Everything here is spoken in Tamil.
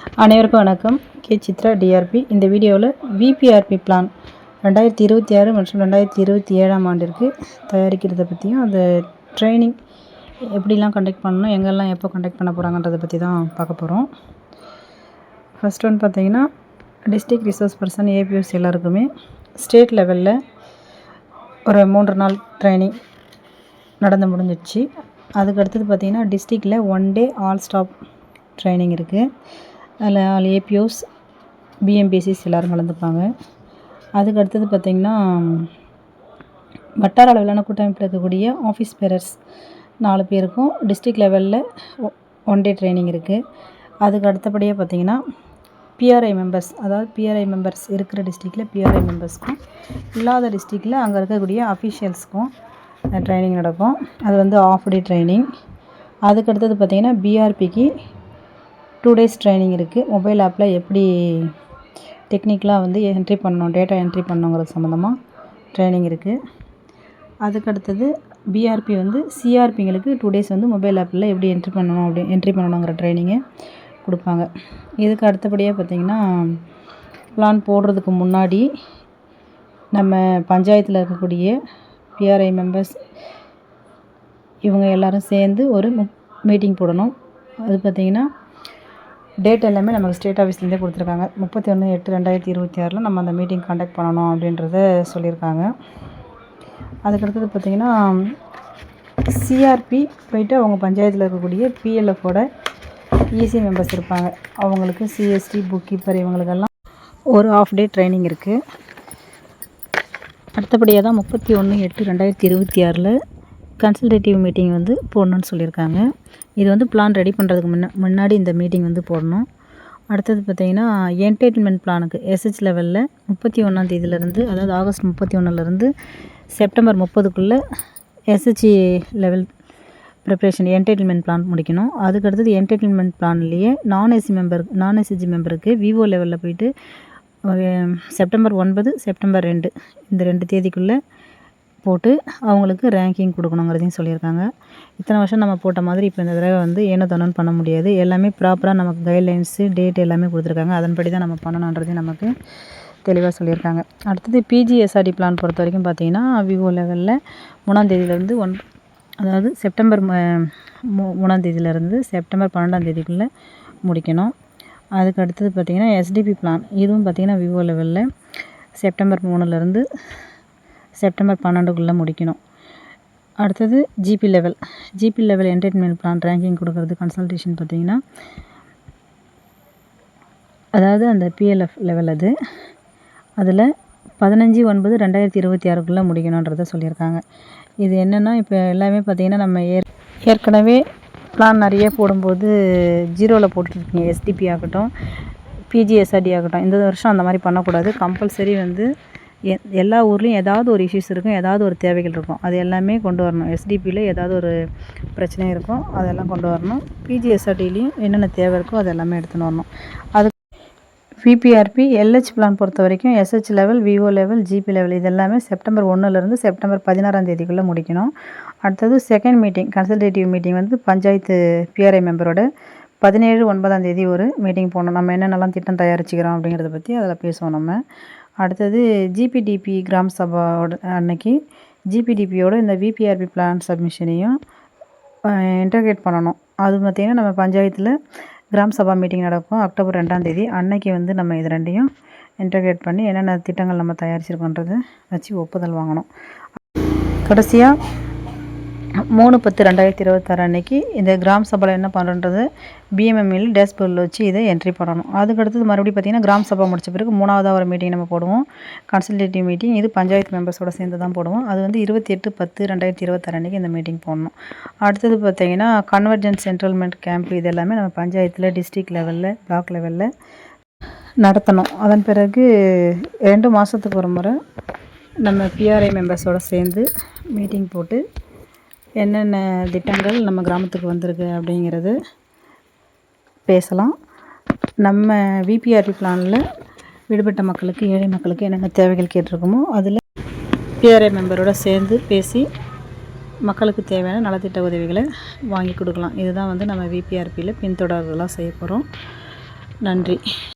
அனைவருக்கும் வணக்கம். K Chitra TRB. இந்த வீடியோவில் விபிஆர்பி பிளான் 2026 மற்றும் 2027 ஆண்டிற்கு தயாரிக்கிறத பற்றியும், அந்த ட்ரைனிங் எப்படிலாம் கண்டக்ட் பண்ணணும், எங்கெல்லாம் எப்போ கண்டக்ட் பண்ண போகிறாங்கன்றதை பற்றி தான் பார்க்க போகிறோம். ஃபஸ்ட் ஒன் பார்த்திங்கன்னா, டிஸ்ட்ரிக்ட் ரிசோர்ஸ் பர்சன் ஏபிஎஸ் எல்லாருக்குமே ஸ்டேட் லெவலில் ஒரு 3 நாள் ட்ரைனிங் நடந்து முடிஞ்சிடுச்சு. அதுக்கு அடுத்தது பார்த்திங்கன்னா, டிஸ்ட்ரிக்டில் 1 டே ஆல் ஸ்டாப் ட்ரைனிங் இருக்குது. அதில் ஆல் ஏபிஓஸ் பிஎம்பிசிஸ் எல்லோரும் கலந்துப்பாங்க. அதுக்கு அடுத்தது பார்த்திங்கன்னா, வட்டார அளவிலான கூட்டமைப்பில் இருக்கக்கூடிய ஆஃபீஸ் பேரர்ஸ் 4 பேருக்கும் டிஸ்ட்ரிக்ட் லெவலில் 1 டே ட்ரைனிங் இருக்குது. அதுக்கு அடுத்தபடியாக பார்த்திங்கன்னா, பிஆர்ஐ மெம்பர்ஸ், அதாவது பிஆர்ஐ மெம்பர்ஸ் இருக்கிற டிஸ்ட்ரிக்டில் பிஆர்ஐ மெம்பர்ஸ்க்கும் இல்லாத டிஸ்ட்ரிக்டில் அங்கே இருக்கக்கூடிய அஃபிஷியல்ஸ்க்கும் ட்ரைனிங் நடக்கும். அது வந்து ஆஃப் டே ட்ரைனிங். அதுக்கு அடுத்தது பார்த்திங்கன்னா, பிஆர்பிக்கு 2 டேஸ் ட்ரைனிங் இருக்குது. மொபைல் ஆப்பில் எப்படி டெக்னிக்கலாக வந்து என்ட்ரி பண்ணணும், டேட்டா என்ட்ரி பண்ணணுங்கிறது சம்மந்தமாக ட்ரைனிங் இருக்குது. அதுக்கு அடுத்தது பிஆர்பி வந்து சிஆர்பிங்களுக்கு 2 டேஸ் வந்து மொபைல் ஆப்பில் எப்படி என்ட்ரி பண்ணணுங்கிற ட்ரைனிங்கை கொடுப்பாங்க. இதுக்கு அடுத்தபடியாக பார்த்திங்கன்னா, பிளான் போடுறதுக்கு முன்னாடி நம்ம பஞ்சாயத்தில் இருக்கக்கூடிய பிஆர்ஐ மெம்பர்ஸ் இவங்க எல்லோரும் சேர்ந்து ஒரு மீட்டிங் போடணும். அது பார்த்திங்கன்னா, டேட் எல்லாமே நமக்கு ஸ்டேட் ஆஃபீஸ்லேருந்தே கொடுத்துருக்காங்க. 31/8/2026 நம்ம அந்த மீட்டிங் கண்டக்ட் பண்ணணும் அப்படின்றத சொல்லியிருக்காங்க. அதுக்கடுத்தது பார்த்திங்கன்னா, சிஆர்பி போயிட்டு அவங்க பஞ்சாயத்தில் இருக்கக்கூடிய பிஎல்எஃபோட இசி மெம்பர்ஸ் இருப்பாங்க. அவங்களுக்கு சிஎஸ்டி புக் கீப்பர் இவங்களுக்கெல்லாம் ஒரு ஆஃப் டே ட்ரைனிங் இருக்குது. அடுத்தபடியாக தான் 31/8/2026 கன்சல்டேட்டிவ் மீட்டிங் வந்து போடணுன்னு சொல்லியிருக்காங்க. இது வந்து பிளான் ரெடி பண்ணுறதுக்கு முன்னாடி இந்த மீட்டிங் வந்து போடணும். அடுத்தது பார்த்திங்கன்னா, என்டர்டெயின்மெண்ட் பிளானுக்கு எஸ்ஹெச் லெவலில் 31ஆம் தேதியிலேருந்து, அதாவது ஆகஸ்ட் 31லேருந்து செப்டம்பர் 30க்குள்ளே S H E level preparation entertainment plan முடிக்கணும். அதுக்கடுத்தது என்டர்டெயின்மெண்ட் பிளான்லேயே நான் எஸ்ஹெச்ஜி மெம்பருக்கு விவோ லெவலில் போயிட்டு செப்டம்பர் 9, செப்டம்பர் 2 இந்த 2 தேதிக்குள்ளே போட்டு அவங்களுக்கு ரேங்கிங் கொடுக்கணுங்கிறதையும் சொல்லியிருக்காங்க. இத்தனை வருஷம் நம்ம போட்ட மாதிரி இப்போ இந்த தடவை வந்து ஏனோ தானோன்னு பண்ண முடியாது. எல்லாமே ப்ராப்பராக நமக்கு கைட்லைன்ஸு டேட் எல்லாமே கொடுத்துருக்காங்க. அதன்படி தான் நம்ம பண்ணணுன்றதையும் நமக்கு தெளிவாக சொல்லியிருக்காங்க. அடுத்தது பிஜிஎஸ்ஆர்டி பிளான் பொறுத்த வரைக்கும் பார்த்திங்கன்னா, விவோ லெவலில் 3ஆம் தேதியிலேருந்து அதாவது செப்டம்பர் 3ஆம் தேதியிலேருந்து செப்டம்பர் 12ஆம் தேதிக்குள்ளே முடிக்கணும். அதுக்கு அடுத்தது பார்த்திங்கன்னா, எஸ்டிபி பிளான் இதுவும் பார்த்திங்கன்னா விவோ லெவலில் செப்டம்பர் 3லேருந்து செப்டம்பர் 12க்குள்ளே முடிக்கணும். அடுத்தது GB level entertainment plan ranking கொடுக்குறது கன்சல்டேஷன் பார்த்திங்கன்னா, அதாவது அந்த பிஎல்எஃப் லெவல் அதில் 15/9/2026 முடிக்கணுன்றதை சொல்லியிருக்காங்க. இது என்னென்னா, இப்போ எல்லாமே பார்த்திங்கன்னா, நம்ம ஏற்கனவே பிளான் நிறைய போடும்போது 0ல் போட்டுருக்கீங்க. எஸ்டிபி ஆகட்டும், பிஜிஎஸ்ஆர்டி ஆகட்டும். இந்த வருஷம் அந்த மாதிரி பண்ணக்கூடாது. கம்பல்சரி வந்து எல்லா ஊர்லேயும் ஏதாவது ஒரு இஷ்யூஸ் இருக்கும், ஏதாவது ஒரு தேவைகள் இருக்கும். அது எல்லாமே கொண்டு வரணும். எஸ்டிபியில் ஏதாவது ஒரு பிரச்சனை இருக்கும், அதெல்லாம் கொண்டு வரணும். பிஜிஎஸ்ஆர்டிலையும் என்னென்ன தேவை இருக்கோ அது எல்லாமே எடுத்துன்னு வரணும். அது விபிஆர்பி எல்ஹெச் பிளான் பொறுத்த வரைக்கும் SH level, VO level, GP level இது எல்லாமே செப்டம்பர் 1லேருந்து செப்டம்பர் 16ஆம் தேதிக்குள்ளே முடிக்கணும். அடுத்தது செகண்ட் மீட்டிங், கன்சல்டேட்டிவ் மீட்டிங் வந்து பஞ்சாயத்து பிஆர்ஐ மெம்பரோட 17/9ஆம் தேதி ஒரு மீட்டிங் போடணும். நம்ம என்னென்னலாம் திட்டம் தயாரிச்சுக்கிறோம் அப்படிங்கிறத பற்றி அதில் பேசுவோம் நம்ம. அடுத்தது ஜிபிடிபி கிராம சபாவோட அன்னைக்கு ஜிபிடிபியோட இந்த விபிஆர்பி பிளான் சப்மிஷனையும் இன்டர்கிரேட் பண்ணணும். அது பார்த்திங்கன்னா, நம்ம பஞ்சாயத்தில் கிராம சபா மீட்டிங் நடக்கும் அக்டோபர் 2ஆம் தேதி. அன்னைக்கு வந்து நம்ம இது ரெண்டையும் இன்டர்கிரேட் பண்ணி என்னென்ன திட்டங்கள் நம்ம தயாரிச்சிருக்கோன்றதை வச்சு ஒப்புதல் வாங்கணும். கடைசியாக 3/10/2026 அன்னைக்கு இந்த கிராம சபாவில் என்ன பண்ணுறது பிஎம்எம்இல் டேஷ்போர்டில் வச்சு இதை என்ட்ரி பண்ணணும். அதுக்கடுத்தது மறுபடியும் பார்த்திங்கன்னா, கிராம சபா முடித்த பிறகு 3ஆவதாக ஒரு மீட்டிங் நம்ம போடுவோம், கன்சல்டேட்டிவ் மீட்டிங். இது பஞ்சாயத்து மெம்பர்ஸோடு சேர்ந்து தான் போடுவோம். அது வந்து 28/10/2026 அன்றைக்கி இந்த மீட்டிங் போடணும். அடுத்தது பார்த்திங்கன்னா, கன்வர்ஜென்ஸ் சென்ட்ரல்மெண்ட் கேம்ப் இது எல்லாமே நம்ம பஞ்சாயத்தில் டிஸ்ட்ரிக்ட் லெவலில், பிளாக் லெவலில் நடத்தணும். அதன் பிறகு 2 மாதத்துக்கு ஒரு முறை நம்ம பிஆர்ஐ மெம்பர்ஸோடு சேர்ந்து மீட்டிங் போட்டு என்னென்ன திட்டங்கள் நம்ம கிராமத்துக்கு வந்திருக்கு அப்படிங்கிறது பேசலாம். நம்ம விபிஆர்பி பிளானில் விடுபட்ட மக்களுக்கு, ஏழை மக்களுக்கு என்னென்ன தேவைகள் கேட்டிருக்கோமோ அதில் பிஆர்ஐ மெம்பரோட சேர்ந்து பேசி மக்களுக்கு தேவையான நலத்திட்ட உதவிகளை வாங்கி கொடுக்கலாம். இதுதான் வந்து நம்ம விபிஆர்பியில் பின்தொடர்லாம் செய்ய போகிறோம். நன்றி.